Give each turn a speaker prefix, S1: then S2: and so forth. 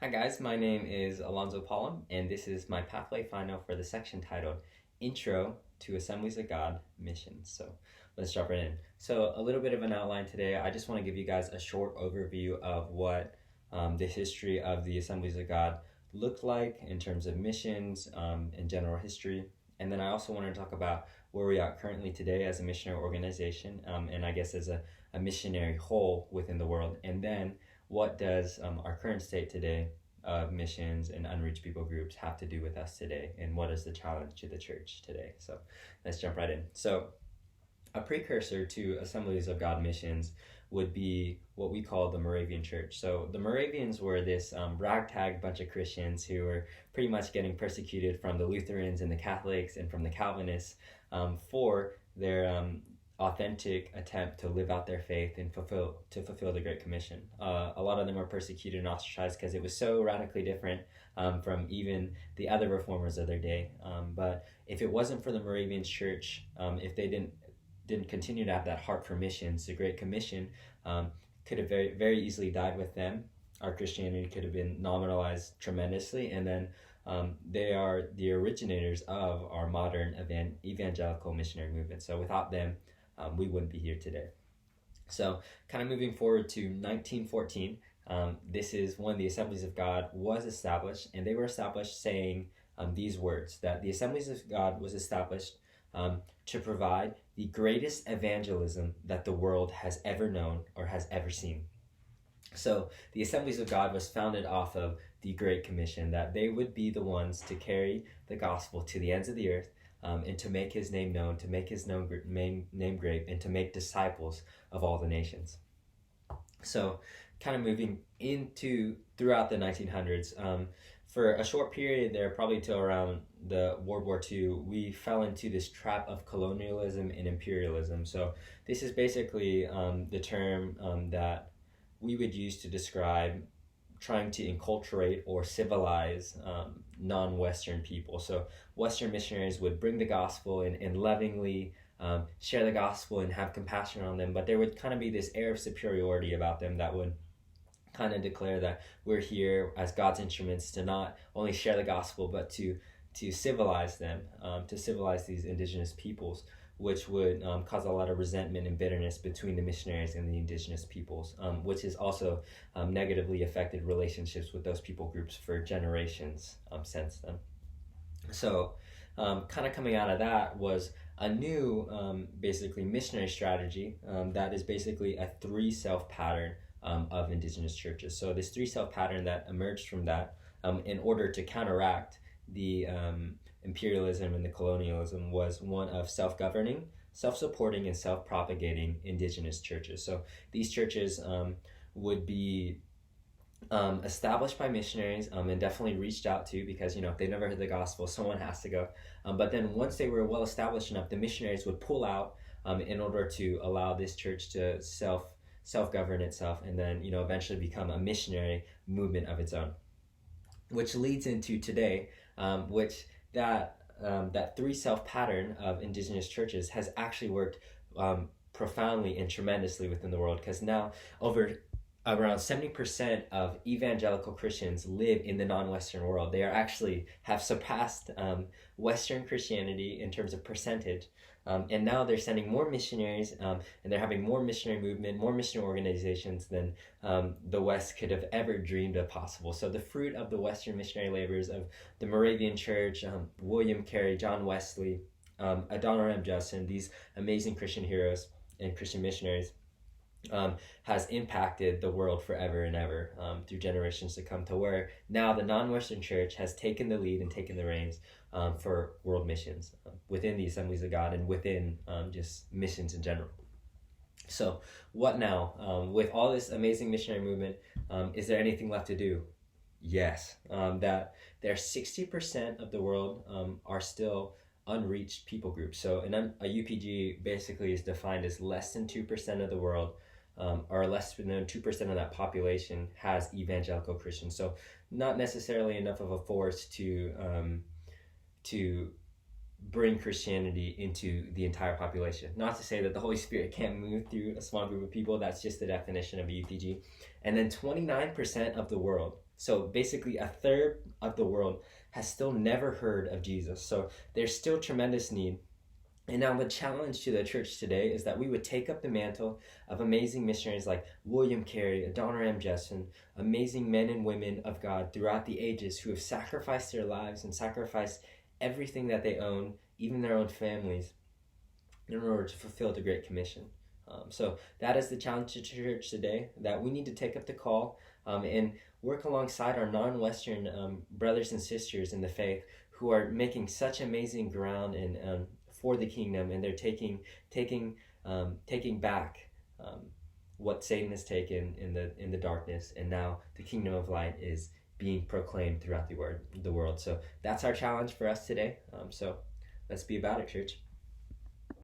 S1: Hi guys, my name is Alonzo Paulum, and this is my pathway final for the section titled Intro to Assemblies of God Missions. So let's jump right in. So a little bit of an outline today. I just want to give you guys a short overview of what the history of the Assemblies of God looked like in terms of missions and general history. And then I also want to talk about where we are currently today as a missionary organization and I guess as a missionary whole within the world. And then what does our current state today of missions and unreached people groups have to do with us today, and what is the challenge to the church today? So let's jump right in. So a precursor to Assemblies of God missions would be what we call the Moravian Church. So the Moravians were this ragtag bunch of Christians who were pretty much getting persecuted from the Lutherans and the Catholics and from the Calvinists for their authentic attempt to live out their faith and fulfill the Great Commission. A lot of them were persecuted and ostracized because it was so radically different from even the other reformers of their day. But if it wasn't for the Moravian Church, if they didn't continue to have that heart for missions, the Great Commission could have very, very easily died with them. Our Christianity could have been nominalized tremendously, and then they are the originators of our modern evangelical missionary movement. So without them, we wouldn't be here today. So kind of moving forward to 1914, this is when the Assemblies of God was established, and they were established saying these words, that the Assemblies of God was established to provide the greatest evangelism that the world has ever known or has ever seen. So the Assemblies of God was founded off of the Great Commission, that they would be the ones to carry the gospel to the ends of the earth, and to make his name known, to make his name great, and to make disciples of all the nations. So kind of moving into throughout the 1900s, for a short period there, probably till around the World War II, we fell into this trap of colonialism and imperialism. So this is basically the term that we would use to describe trying to enculturate or civilize non-Western people. So Western missionaries would bring the gospel and lovingly share the gospel and have compassion on them, but there would kind of be this air of superiority about them that would kind of declare that we're here as God's instruments to not only share the gospel, but to civilize them, to civilize these indigenous peoples, which would cause a lot of resentment and bitterness between the missionaries and the indigenous peoples, which has also negatively affected relationships with those people groups for generations since then. So kind of coming out of that was a new basically missionary strategy that is basically a three-self pattern of indigenous churches. So this three-self pattern that emerged from that in order to counteract the imperialism and the colonialism was one of self-governing, self-supporting, and self-propagating indigenous churches. So these churches would be established by missionaries and definitely reached out to, because if they never heard the gospel, someone has to go. But then once they were well established enough, the missionaries would pull out in order to allow this church to self-govern itself, and then eventually become a missionary movement of its own, which leads into today, which that three-self pattern of indigenous churches has actually worked profoundly and tremendously within the world, because now around 70% of evangelical Christians live in the non-Western world. They have surpassed Western Christianity in terms of percentage. And now they're sending more missionaries, and they're having more missionary movement, more missionary organizations than the West could have ever dreamed of possible. So the fruit of the Western missionary labors of the Moravian Church, William Carey, John Wesley, Adoniram Judson, these amazing Christian heroes and Christian missionaries, has impacted the world forever and ever through generations to come, to where now the non-Western church has taken the lead and taken the reins for world missions within the Assemblies of God and within just missions in general. So what now? With all this amazing missionary movement, is there anything left to do? Yes. That there 60% of the world are still unreached people groups. So a UPG basically is defined as less than 2% of the world, or less than 2% of that population has evangelical Christians. So not necessarily enough of a force to bring Christianity into the entire population. Not to say that the Holy Spirit can't move through a small group of people. That's just the definition of a UPG. And then 29% of the world So basically, a third of the world has still never heard of Jesus. So there's still tremendous need. And now the challenge to the church today is that we would take up the mantle of amazing missionaries like William Carey, Adoniram M. Judson, amazing men and women of God throughout the ages who have sacrificed their lives and sacrificed everything that they own, even their own families, in order to fulfill the Great Commission. So that is the challenge to church today, that we need to take up the call and work alongside our non-Western brothers and sisters in the faith who are making such amazing ground and for the kingdom, and they're taking back what Satan has taken in the darkness, and now the kingdom of light is being proclaimed throughout the world. So that's our challenge for us today. So let's be about it, church.